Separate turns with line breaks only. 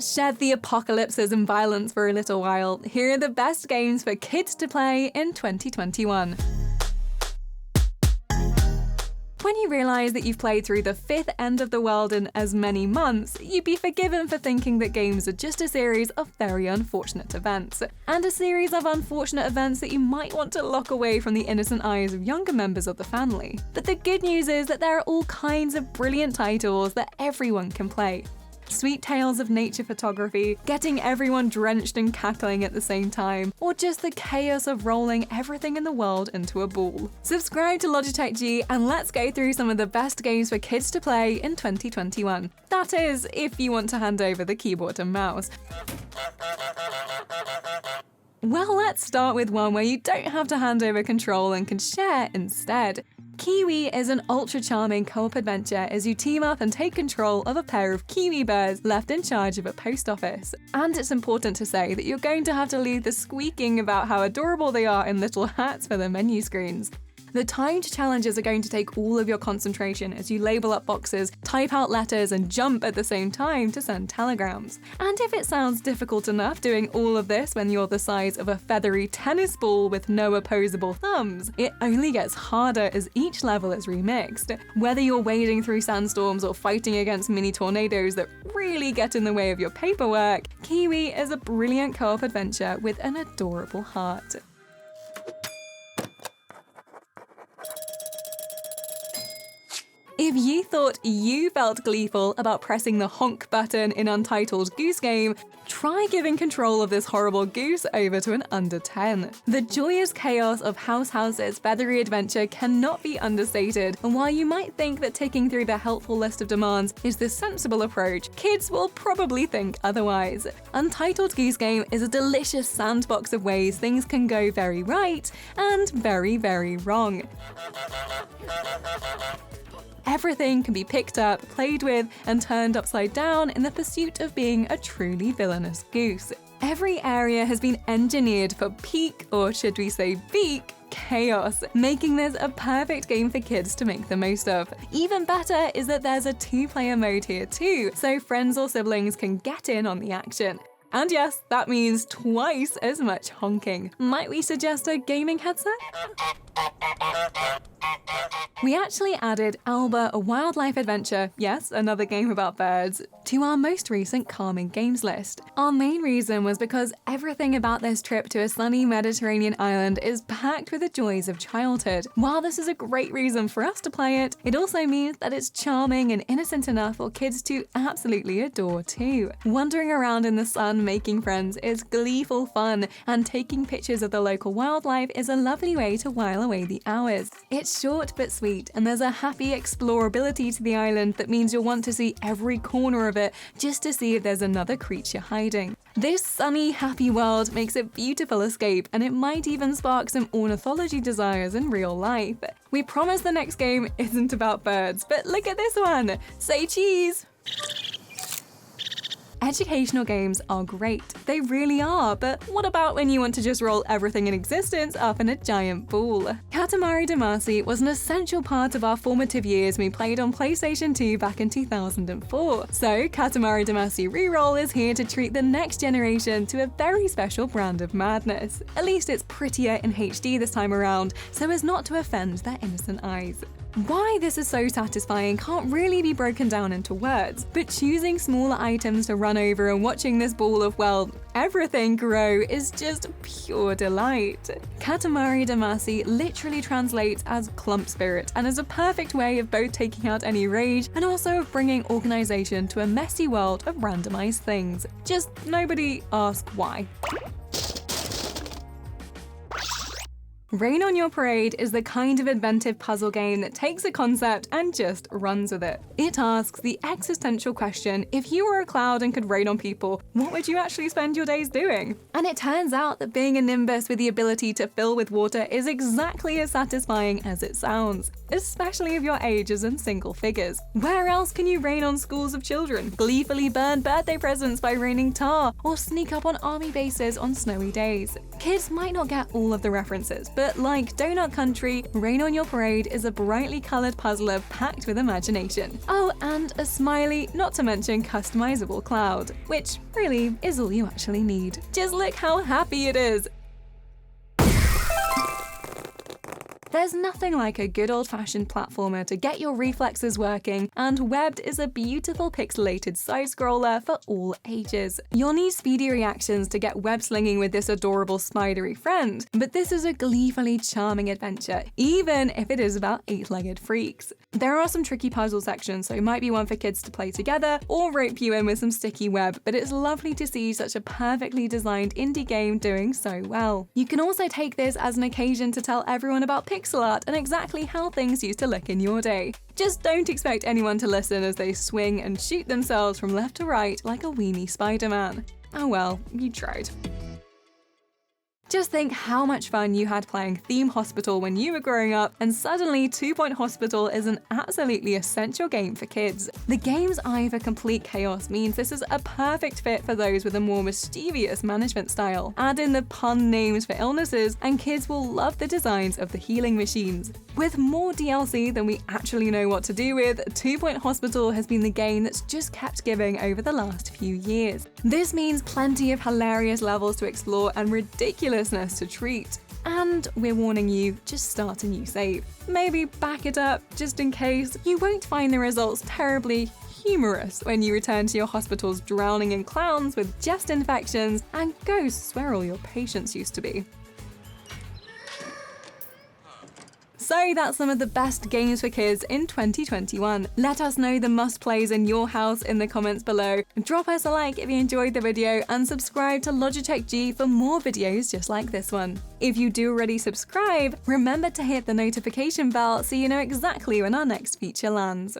Let's shed the apocalypses and violence for a little while. Here are the best games for kids to play in 2021. When you realise that you've played through the 5th end of the world in as many months, you'd be forgiven for thinking that games are just a series of very unfortunate events. And a series of unfortunate events that you might want to lock away from the innocent eyes of younger members of the family. But the good news is that there are all kinds of brilliant titles that everyone can play. Sweet tales of nature photography, getting everyone drenched and cackling at the same time, or just the chaos of rolling everything in the world into a ball. Subscribe to Logitech G and let's go through some of the best games for kids to play in 2021. That is, if you want to hand over the keyboard and mouse. Well, let's start with one where you don't have to hand over control and can share instead. KeyWe is an ultra-charming co-op adventure as you team up and take control of a pair of kiwi birds left in charge of a post office. And it's important to say that you're going to have to leave the squeaking about how adorable they are in little hats for the menu screens. The timed challenges are going to take all of your concentration as you label up boxes, type out letters, and jump at the same time to send telegrams. And if it sounds difficult enough doing all of this when you're the size of a feathery tennis ball with no opposable thumbs, it only gets harder as each level is remixed. Whether you're wading through sandstorms or fighting against mini tornadoes that really get in the way of your paperwork, KeyWe is a brilliant co-op adventure with an adorable heart. If you thought you felt gleeful about pressing the honk button in Untitled Goose game, try giving control of this horrible goose over to an under 10. The joyous chaos of House House's feathery adventure cannot be understated, and while you might think that ticking through the helpful list of demands is the sensible approach, kids will probably think otherwise. Untitled Goose game is a delicious sandbox of ways things can go very right and very, very wrong. Everything can be picked up, played with, and turned upside down in the pursuit of being a truly villainous goose. Every area has been engineered for peak, or should we say beak, chaos, making this a perfect game for kids to make the most of. Even better is that there's a 2-player mode here too, so friends or siblings can get in on the action. And yes, that means twice as much honking. Might we suggest a gaming headset? We actually added Alba, a wildlife adventure, yes, another game about birds, to our most recent calming games list. Our main reason was because everything about this trip to a sunny Mediterranean island is packed with the joys of childhood. While this is a great reason for us to play it, it also means that it's charming and innocent enough for kids to absolutely adore too. Wandering around in the sun making friends is gleeful fun, and taking pictures of the local wildlife is a lovely way to while away the hours. It's short but sweet, and there's a happy explorability to the island that means you'll want to see every corner of it just to see if there's another creature hiding. This sunny, happy world makes a beautiful escape, and it might even spark some ornithology desires in real life. We promise the next game isn't about birds, but look at this one! Say cheese! Educational games are great. They really are, but what about when you want to just roll everything in existence up in a giant ball? Katamari Damacy was an essential part of our formative years when we played on PlayStation 2 back in 2004. So Katamari Damacy Reroll is here to treat the next generation to a very special brand of madness. At least it's prettier in HD this time around, so as not to offend their innocent eyes. Why this is so satisfying can't really be broken down into words, but choosing smaller items to run over and watching this ball of, well, everything grow is just pure delight. Katamari Damacy literally translates as clump spirit and is a perfect way of both taking out any rage and also of bringing organization to a messy world of randomized things. Just nobody ask why. Rain on Your Parade is the kind of inventive puzzle game that takes a concept and just runs with it. It asks the existential question, if you were a cloud and could rain on people, what would you actually spend your days doing? And it turns out that being a nimbus with the ability to fill with water is exactly as satisfying as it sounds, especially if your age is in single figures. Where else can you rain on schools of children, gleefully burn birthday presents by raining tar, or sneak up on army bases on snowy days? Kids might not get all of the references, but But like Donut Country, Rain on Your Parade is a brightly colored puzzler packed with imagination. Oh, and a smiley, not to mention customizable cloud, which really is all you actually need. Just look how happy it is! There's nothing like a good old-fashioned platformer to get your reflexes working, and Webbed is a beautiful pixelated side-scroller for all ages. You'll need speedy reactions to get web-slinging with this adorable spidery friend, but this is a gleefully charming adventure, even if it is about 8-legged freaks. There are some tricky puzzle sections, so it might be one for kids to play together, or rope you in with some sticky web, but it's lovely to see such a perfectly designed indie game doing so well. You can also take this as an occasion to tell everyone about pixel art and exactly how things used to look in your day. Just don't expect anyone to listen as they swing and shoot themselves from left to right like a weenie Spider-Man. Oh well, you tried. Just think how much fun you had playing Theme Hospital when you were growing up, and suddenly 2 Point Hospital is an absolutely essential game for kids. The game's eye for complete chaos means this is a perfect fit for those with a more mischievous management style. Add in the pun names for illnesses, and kids will love the designs of the healing machines. With more DLC than we actually know what to do with, 2 Point Hospital has been the game that's just kept giving over the last few years. This means plenty of hilarious levels to explore and ridiculousness to treat. And we're warning you, just start a new save. Maybe back it up, just in case. You won't find the results terribly humorous when you return to your hospitals drowning in clowns with chest infections and ghosts where all your patients used to be. So that's some of the best games for kids in 2021. Let us know the must-plays in your house in the comments below. Drop us a like if you enjoyed the video, and subscribe to Logitech G for more videos just like this one. If you do already subscribe, remember to hit the notification bell so you know exactly when our next feature lands.